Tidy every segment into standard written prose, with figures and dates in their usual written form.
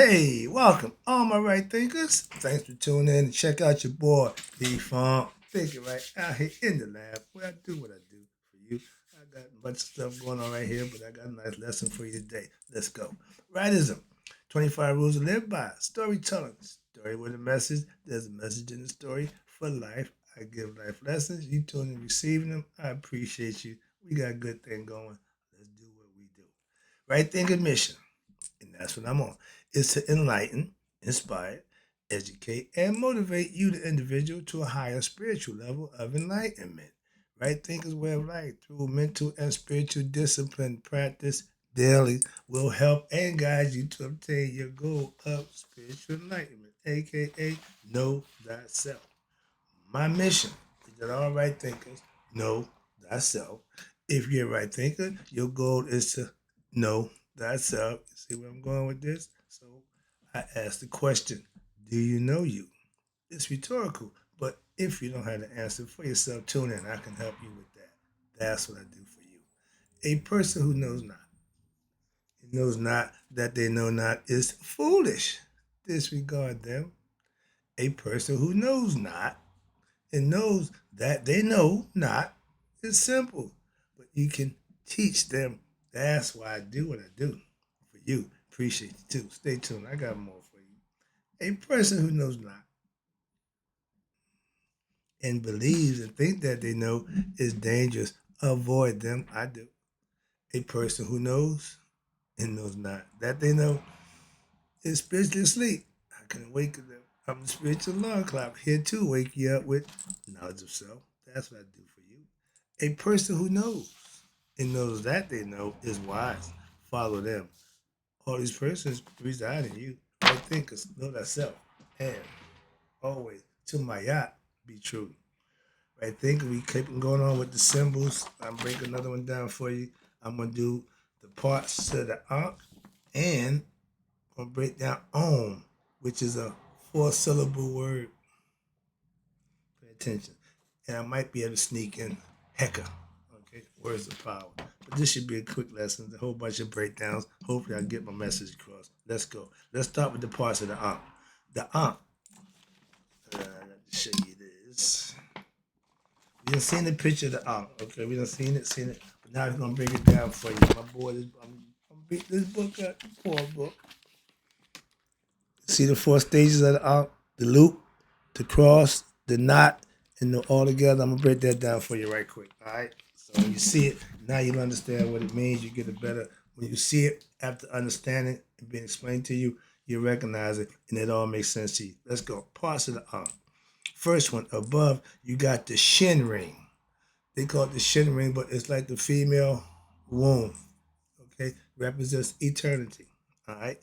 Hey, welcome, all my right thinkers. Thanks for tuning in and check out your boy, D-Funk. Thinking right out here in the lab where I do what I do for you. I got a bunch of stuff going on right here, but I got a nice lesson for you today. Let's go. Rightism. 25 rules to live by. Storytelling. Story with a message. There's a message in the story for life. I give life lessons. You tune in receiving them. I appreciate you. We got a good thing going. Let's do what we do. Right thinking mission, and that's what I'm on, is to enlighten, inspire, educate, and motivate you, the individual, to a higher spiritual level of enlightenment. Right thinkers way of life through mental and spiritual discipline practice daily will help and guide you to obtain your goal of spiritual enlightenment, aka know thyself. My mission is that all right thinkers know thyself. If you're a right thinker, your goal is to know thyself. See where I'm going with this? So I ask the question, do you know you? It's rhetorical, but if you don't have the answer for yourself, tune in. I can help you with that. That's what I do for you. A person who knows not, he knows not that they know not, is foolish. Disregard them. A person who knows not and knows that they know not is simple, but you can teach them. That's why I do what I do for you. Appreciate you too. Stay tuned. I got more for you. A person who knows not and believes and think that they know is dangerous. Avoid them. I do. A person who knows and knows not that they know is spiritually asleep. I can awaken them. I'm the spiritual alarm clock here to wake you up with knowledge of self. That's what I do for you. A person who knows and knows that they know is wise. Follow them. All these persons reside in you. I think know thyself. And always to my yacht be true. Right think we keep going on with the symbols. I'm breaking another one down for you. I'm gonna do the parts to the Ankh, and I'm gonna break down Om, which is a 4-syllable word. Pay attention. And I might be able to sneak in Heka. Okay, words of power. But this should be a quick lesson, a whole bunch of breakdowns. Hopefully I get my message across. Let's go. Let's start with the parts of the Ankh. The Ankh. I got to show you this. We done seen the picture of the Ankh. Okay, we done seen it. But now we're gonna break it down for you. My boy, I'm beat this book up. Poor book. See the 4 stages of the Ankh: the loop, the cross, the knot, and the all together. I'm gonna break that down for you right quick. All right. So when you see it, now you'll understand what it means. You get a better when you see it after understanding and being explained to you. You recognize it, and it all makes sense to you. Let's go. Parts of the Ankh. First one above, you got the shin ring. They call it the shin ring, but it's like the female womb. Okay, represents eternity. All right.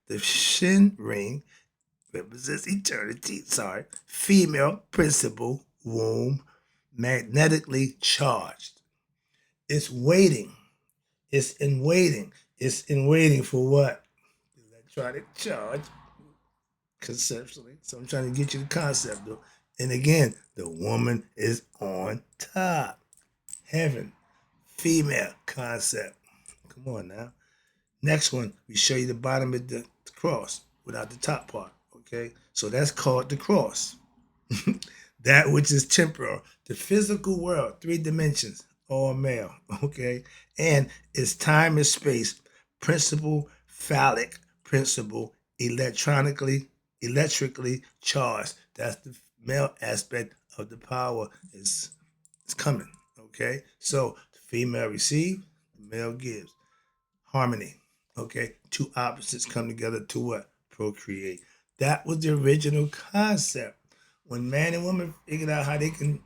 The shin ring represents eternity. Sorry. Female principle womb, magnetically charged. It's waiting. It's in waiting. It's in waiting for what? Electronic charge conceptually. So I'm trying to get you the concept though. And again, the woman is on top. Heaven. Female concept. Come on now. Next one, we show you the bottom of the cross without the top part. Okay, so that's called the cross. That which is temporal, the physical world, 3 dimensions, all male. Okay, and it's time and space, principle, phallic, principle, electrically charged. That's the male aspect of the power is coming. Okay, so the female receives, the male gives harmony. Okay, 2 opposites come together to what? Procreate. That was the original concept. When man and woman figured out how they can,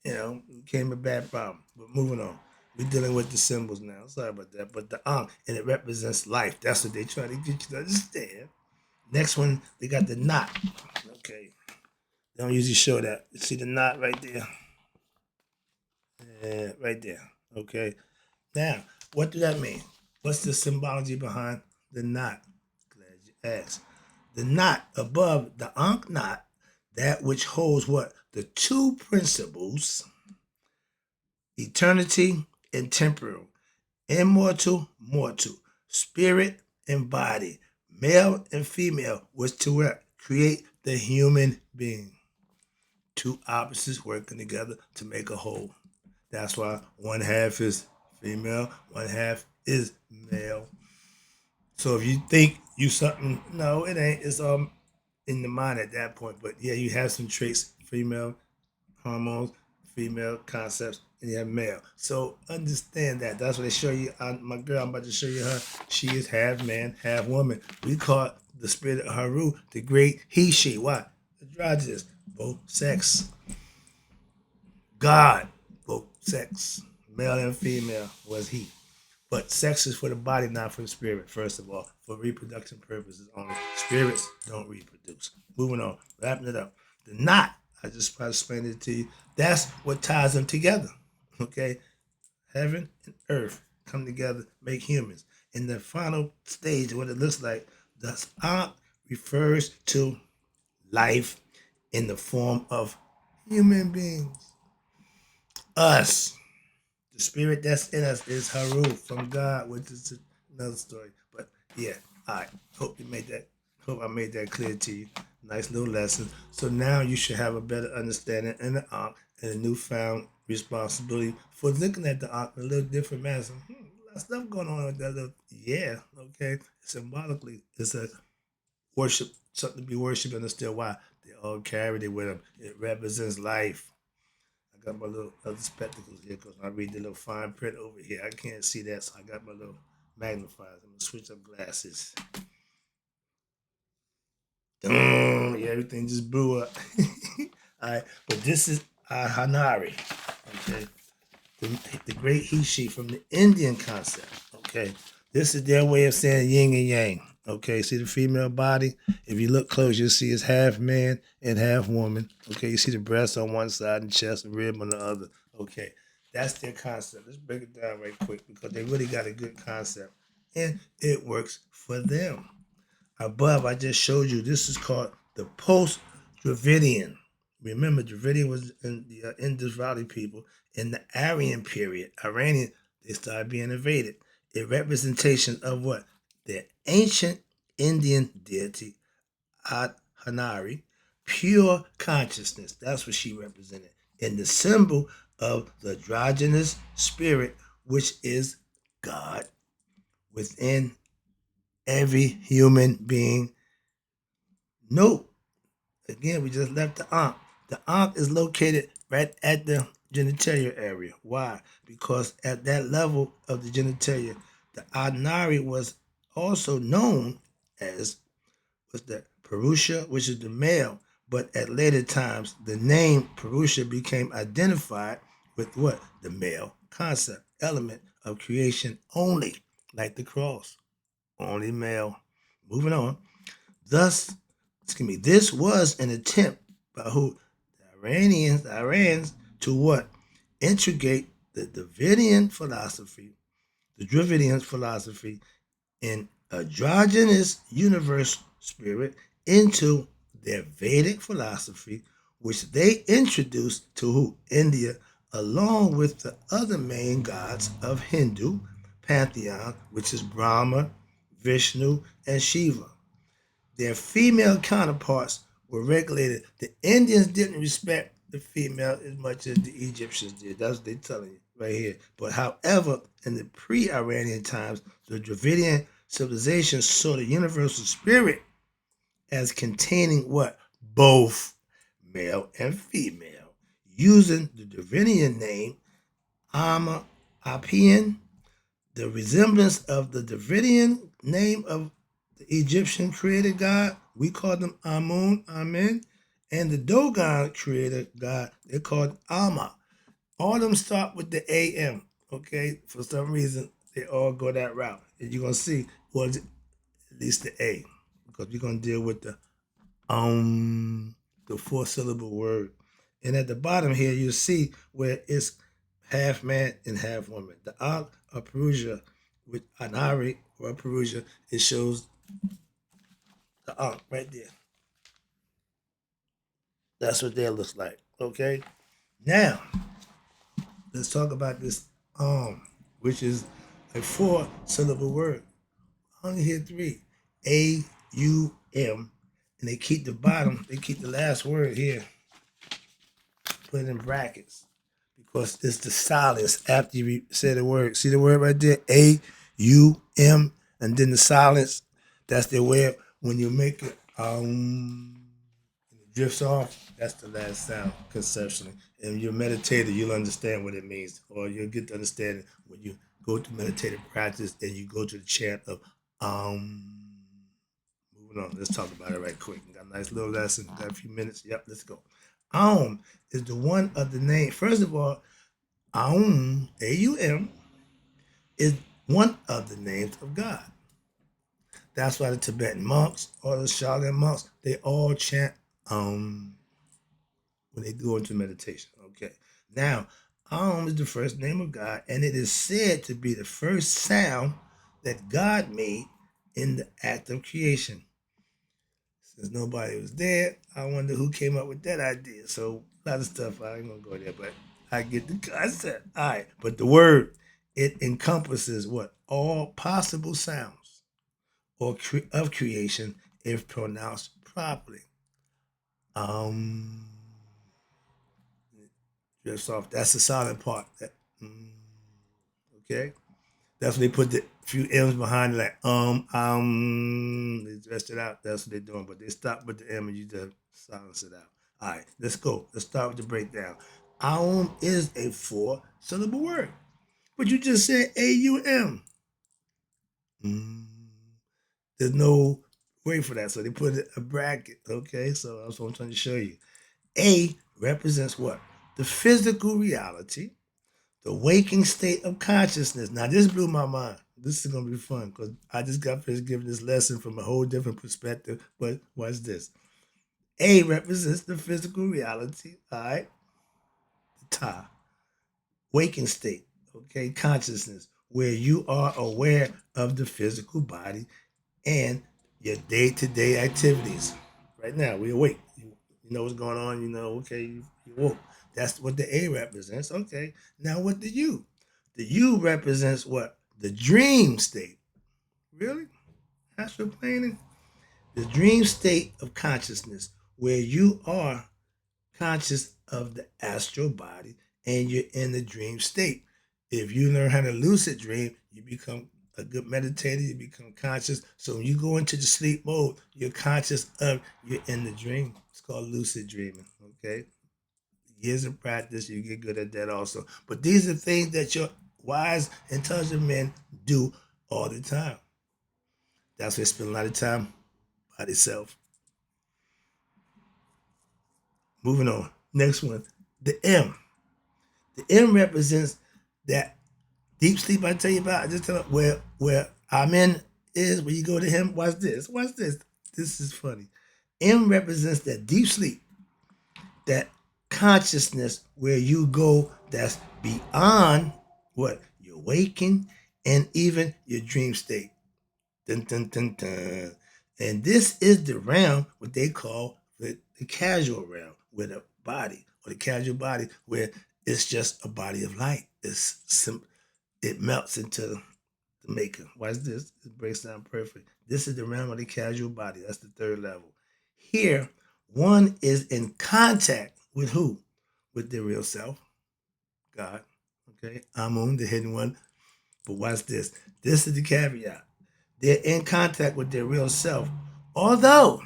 it became a bad problem. But moving on. We're dealing with the symbols now. Sorry about that. But the Ankh, and it represents life. That's what they try to get you to understand. Next one, they got the knot. Okay. They don't usually show that. You see the knot right there? Yeah, right there. Okay. Now, what does that mean? What's the symbology behind the knot? Glad you asked. The knot above the Ankh knot, that which holds what? The 2 principles, eternity and temporal, immortal, mortal, spirit and body, Male and female was to create the human being. Two opposites working together to make a whole. That's why one half is female, one half is male. So if you think you something, no, it ain't. It's in the mind at that point. But yeah, you have some traits, female hormones, female concepts, and you have male. So understand that. That's what they show you. My girl, I'm about to show you her. She is half man, half woman. We call the spirit of Haru the great he, she. Why? Androgynous, both sex. God, both sex. Male and female was he. But sex is for the body, not for the spirit, first of all, for reproduction purposes only. Spirits don't reproduce. Moving on, wrapping it up. The knot, I just probably explained it to you, that's what ties them together. Okay? Heaven and earth come together, make humans. In the final stage, what it looks like, the Ankh refers to life in the form of human beings. Us. The spirit that's in us is Haru from God, which is another story. But yeah, all right. Hope you made that. Hope I made that clear to you. Nice little lesson. So now you should have a better understanding in the Ankh and a newfound responsibility for looking at the Ankh in a little different manner. So, a lot of stuff going on with that little. Yeah, okay. Symbolically, it's a worship, something to be worshipped, and still why they all carried it with them. It represents life. I got my little other spectacles here because I read the little fine print over here. I can't see that, so I got my little magnifiers. I'm gonna switch up glasses. Yeah, everything just blew up. All right, but this is Hanari. Okay, the great he, from the Indian concept. Okay, this is their way of saying yin and yang. Okay, see the female body? If you look close, you'll see it's half man and half woman. Okay, you see the breast on one side and chest and rib on the other. Okay, that's their concept. Let's break it down right quick because they really got a good concept and it works for them. Above, I just showed you, this is called the post-Dravidian. Remember, Dravidian was in the Indus Valley people in the Aryan period. Iranian, they started being invaded. A representation of what? The ancient Indian deity, Hanari, pure consciousness. That's what she represented. And the symbol of the androgynous spirit, which is God within every human being. Note, again, we just left the Ankh. The Ankh is located right at the genitalia area. Why? Because at that level of the genitalia, the Adnari was also known as was the Purusha, which is the male. But at later times, the name Purusha became identified with what? The male concept, element of creation only, like the cross, only male. Moving on. Thus, this was an attempt by who? The Iranians to what? Integrate the Dravidian philosophy in androgynous universe spirit into their Vedic philosophy, which they introduced to who? India, along with the other main gods of Hindu pantheon, which is Brahma, Vishnu, and Shiva. Their female counterparts were regulated. The Indians didn't respect the female as much as the Egyptians did. That's what they're telling you right here. But however, in the pre-Iranian times, the Dravidian civilization saw the universal spirit as containing what? Both male and female, using the Dravidian name Ama Apian, the resemblance of the Dravidian name of the Egyptian creator god. We call them Amun, Amen. And the Dogon creator god, they're called Ama. All of them start with the AM, okay? For some reason, they all go that route. And you're going to see, well, at least the A, because we're going to deal with the four-syllable word. And at the bottom here, you'll see where it's half man and half woman. The Ankh of Perusia with Anari or Perusia, it shows the Ankh right there. That's what that looks like. Okay. Now, let's talk about this which is a four-syllable word. I only hear three. A-U-M, and they keep the bottom, they keep the last word here, put it in brackets, because it's the silence after you say the word. See the word right there? A-U-M, and then the silence, that's the word. When you make it, it drifts off, that's the last sound conceptually. And you're a meditator, you'll understand what it means, or you'll get to understand it when you go to meditative practice and you go to the chant of moving on. Let's talk about it right quick. Got a nice little lesson. Got a few minutes. Yep, let's go. Is the one of the name. First of all, A-U-M, is one of the names of God. That's why the Tibetan monks or the Shaolin monks, they all chant when they go into meditation. Okay. Now, is the first name of God, and it is said to be the first sound that God made in the act of creation. Since nobody was there, I wonder who came up with that idea. So a lot of stuff, I ain't gonna go there, but I get the concept. All right, but the word, it encompasses what? All possible sounds or of creation if pronounced properly. Drifts off. That's the silent part. Okay. That's when they put the few M's behind it, like they dressed it out. That's what they're doing. But they stop with the M and you just silence it out. All right, let's go. Let's start with the breakdown. Is a 4-syllable word. But you just said A-U-M. There's no way for that. So they put a bracket. Okay, so that's what I'm trying to show you. A represents what? The physical reality, the waking state of consciousness. Now, this blew my mind. This is going to be fun because I just got finished giving this lesson from a whole different perspective. But watch this. A represents the physical reality, all right? The Ta, waking state, okay? Consciousness, where you are aware of the physical body and your day-to-day activities. Right now, we're awake. You know what's going on. You know, okay, you woke. That's what the A represents. Okay. Now, what the U? The U represents what? The dream state. Really? Astral planning? The dream state of consciousness, where you are conscious of the astral body and you're in the dream state. If you learn how to lucid dream, you become a good meditator, you become conscious. So when you go into the sleep mode, you're conscious of you're in the dream. It's called lucid dreaming. Okay. Years of practice, you get good at that also. But these are things that your wise, intelligent men do all the time. That's why they spend a lot of time by themselves. Moving on. Next one. The M. The M represents that deep sleep I tell you about. I just tell you where Amen is, where you go to him. Watch this. Watch this. This is funny. M represents that deep sleep, that consciousness where you go that's beyond what you're waking and even your dream state. Dun, dun, dun, dun. And this is the realm, what they call the casual realm, where the body, or the casual body, where it's just a body of light. It melts into the maker. Watch this. It breaks down perfect. This is the realm of the casual body. That's the third level. Here, one is in contact with who? With their real self, God. Okay, Amun, the hidden one. But watch this. This is the caveat. They're in contact with their real self, although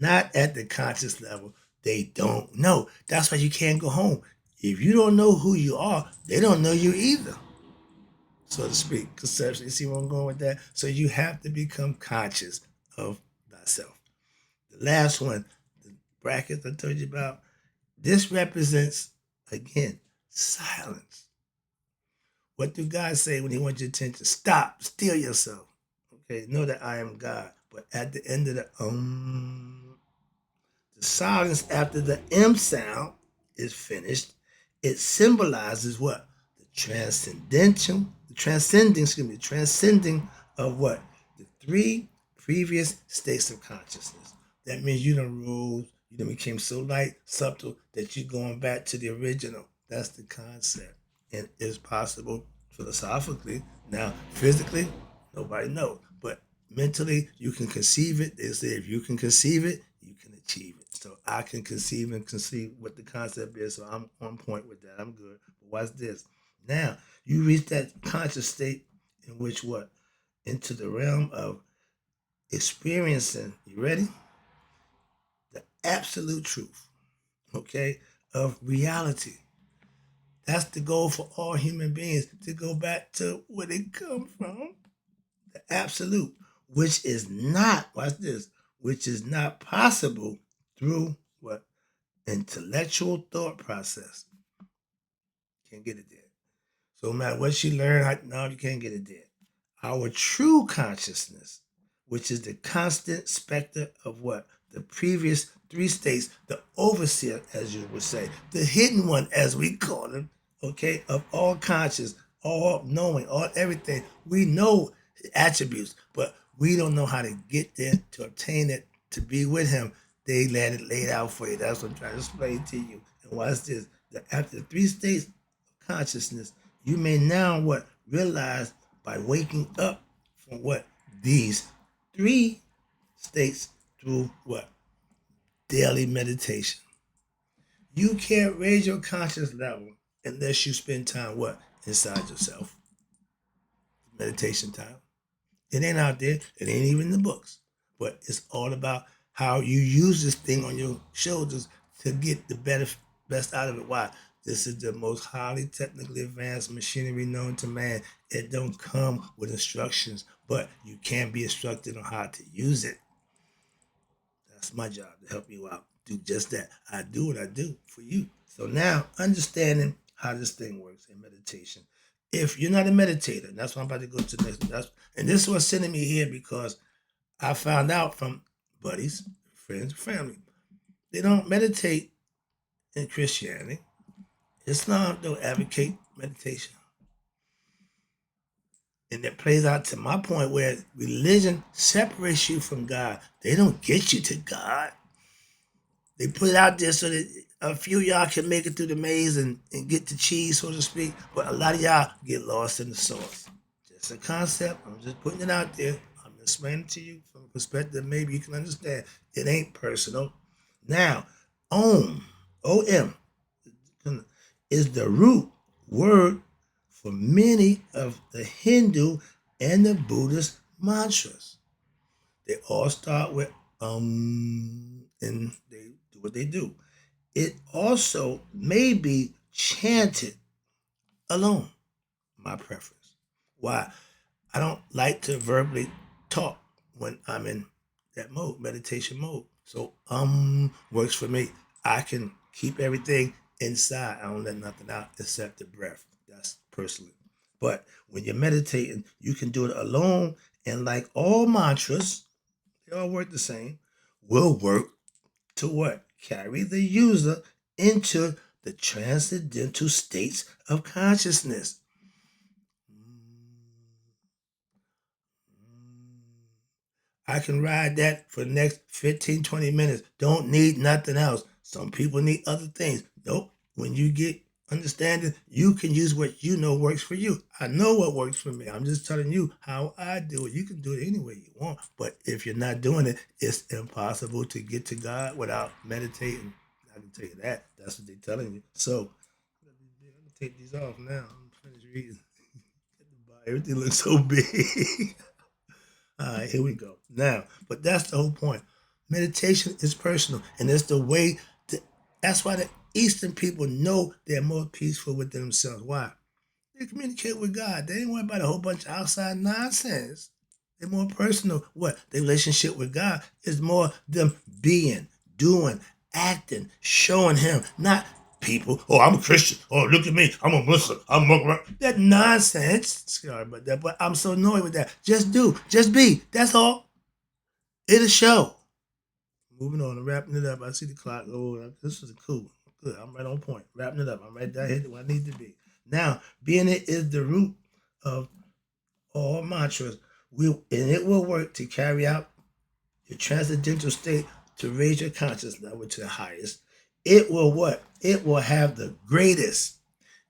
not at the conscious level. They don't know. That's why you can't go home. If you don't know who you are, they don't know you either, so to speak, conceptually. See where I'm going with that? So you have to become conscious of thyself. The last one, the brackets I told you about, this represents, again, silence. What do God say when he wants your attention? Stop, still yourself. Okay, know that I am God. But at the end of the silence after the M sound is finished, it symbolizes what? Transcending of what? The three previous states of consciousness. That means you done rose, you done became so light, subtle, that you're going back to the original. That's the concept. And it's possible philosophically. Now, physically, nobody knows. But mentally, you can conceive it. They say if you can conceive it, you can achieve it. So I can conceive and conceive what the concept is. So I'm on point with that. I'm good. But watch this. Now you reach that conscious state in which what? Into the realm of experiencing, you ready? The absolute truth, okay, of reality. That's the goal for all human beings, to go back to where they come from, the absolute, which is not, watch this, which is not possible through what? Intellectual thought process. Can't get it there. So no matter what you learn, no, you can't get it there. Our true consciousness, which is the constant specter of what? The previous three states, the overseer, as you would say, the hidden one, as we call him, okay, of all conscious, all knowing, all everything. We know attributes, but we don't know how to get there, to obtain it, to be with him. They let it laid out for you. That's what I'm trying to explain to you. And watch this. After the three states of consciousness, you may now what? Realize by waking up from what? These three states through what? Daily meditation. You can't raise your conscious level unless you spend time what? Inside yourself. Meditation time. It ain't out there. It ain't even in the books. But it's all about how you use this thing on your shoulders to get the best out of it. Why? This is the most highly technically advanced machinery known to man. It don't come with instructions, but you can be instructed on how to use it. That's my job, to help you out. Do just that. I do what I do for you. So now, understanding how this thing works in meditation. If you're not a meditator, and that's what I'm about to go to next. And this was sending me here because I found out from buddies, friends, family, they don't meditate in Christianity. Islam don't advocate meditation. And it plays out to my point where religion separates you from God. They don't get you to God. They put it out there so that a few of y'all can make it through the maze and get the cheese, so to speak. But a lot of y'all get lost in the sauce. Just a concept. I'm just putting it out there. I'm explaining to you from a perspective maybe you can understand. It ain't personal. Now, Om, O-M, is the root word for many of the Hindu and the Buddhist mantras. They all start with and they do what they do. It also may be chanted alone, my preference. Why? I don't like to verbally talk when I'm in that mode, meditation mode. So works for me. I can keep everything inside. I don't let nothing out except the breath. That's personally. But when you're meditating, you can do it alone. And like all mantras, they all work the same, will work to what? Carry the user into the transcendental states of consciousness. I can ride that for the next 15, 20 minutes. Don't need nothing else. Some people need other things. Nope. When you get understanding, you can use what you know works for you. I know what works for me. I'm just telling you how I do it. You can do it any way you want. But if you're not doing it, it's impossible to get to God without meditating. I can tell you that. That's what they're telling you. So, let me take these off now. I'm finished reading. Everything looks so big. All right, here we go. Now, but that's the whole point. Meditation is personal, and it's the way that's why the Eastern people know they're more peaceful within themselves. Why? They communicate with God. They ain't worried about a whole bunch of outside nonsense. They're more personal. What? The relationship with God is more them being, doing, acting, showing Him, not people. Oh, I'm a Christian. Oh, look at me. I'm a Muslim. I'm a that nonsense. Sorry about that, but I'm so annoyed with that. Just do. Just be. That's all. It'll show. Moving on and wrapping it up. I see the clock. Oh, this is cool. Good. I'm right on point. Wrapping it up. I'm right there. Hit where I need to be. Now, being it is the root of all mantras, and it will work to carry out your transcendental state to raise your conscious level to the highest. It will what? It will have the greatest.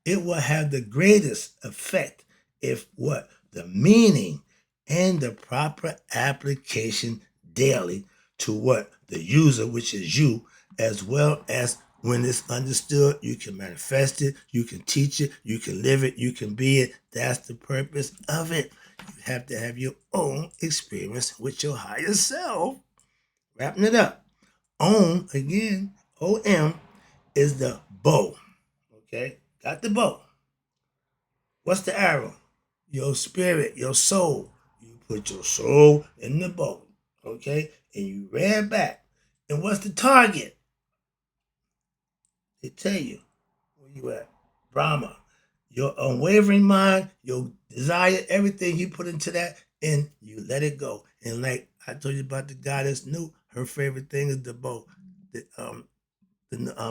It will have the greatest effect if what? The meaning and the proper application daily to what? The user, which is you, as well as when it's understood, you can manifest it, you can teach it, you can live it, you can be it. That's the purpose of it. You have to have your own experience with your higher self. Wrapping it up. OM, again, OM is the bow. Okay? Got the bow. What's the arrow? Your spirit, your soul. You put your soul in the bow. Okay? And you ran back. And what's the target? They tell you where you at. Brahma. Your unwavering mind, your desire, everything you put into that, and you let it go. And like I told you about the goddess Nu, her favorite thing is the bow. The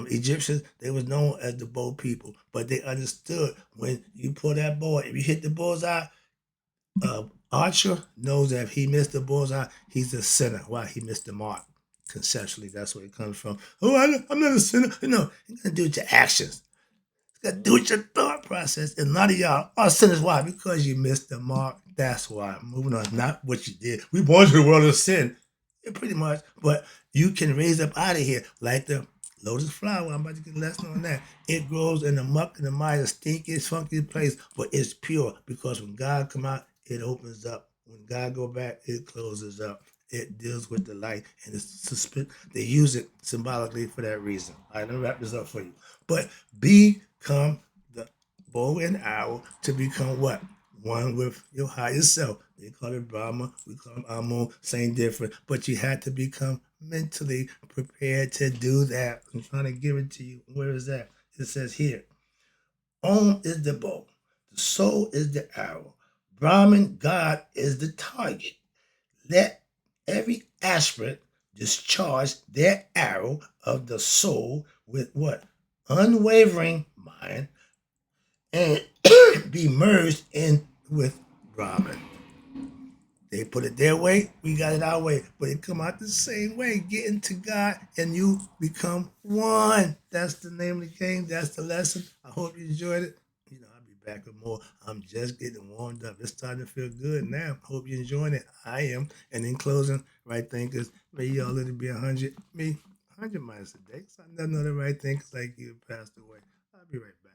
Egyptians, they was known as the bow people, but they understood when you pull that bow, if you hit the bullseye, archer knows that if he missed the bullseye, he's a sinner. Why? He missed the mark. Conceptually, that's where it comes from. Oh, I'm not a sinner. No, you got to do with your actions. You got to do with your thought process. And a lot of y'all are sinners. Why? Because you missed the mark. That's why. Moving on, not what you did. We born to the world of sin. Yeah, pretty much. But you can raise up out of here like the lotus flower. I'm about to get a lesson on that. It grows in the muck and the mire, stinky, funky place, but it's pure because when God come out, it opens up. When God go back, it closes up. It deals with the light and it's suspend. They use it symbolically for that reason. All right, let me wrap this up for you. But become the bow and arrow to become what? One with your higher self. They call it Brahma, we call it Amun, same different. But you had to become mentally prepared to do that. I'm trying to give it to you. Where is that? It says here. Om is the bow. The soul is the arrow. Brahman, God, is the target. Let every aspirant discharge their arrow of the soul with what? Unwavering mind and be merged in with Brahman. They put it their way, we got it our way, but it come out the same way. Get into God and you become one. That's the name of the game. That's the lesson. I hope you enjoyed it. I'll be back with more. I'm just getting warmed up. It's starting to feel good now. Hope you're enjoying it. I am. And in closing, right thinkers, may y'all let it be 100. Me, 100 minus a day. So I never know the right thinkers like you passed away. I'll be right back.